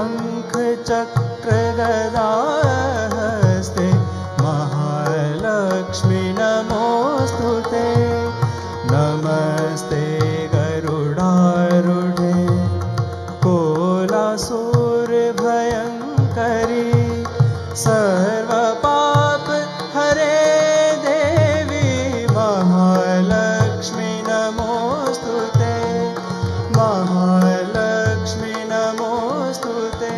शङ्खचक्रगदाहस्ते महालक्ष्मी नमोऽस्तुते। नमस्ते गरुडारूढे कोलासूरभयङ्करी सर्वपाप हरे देवी महालक्ष्मी नमोऽस्तुते। महालक्ष्मी नमोऽस्तुते।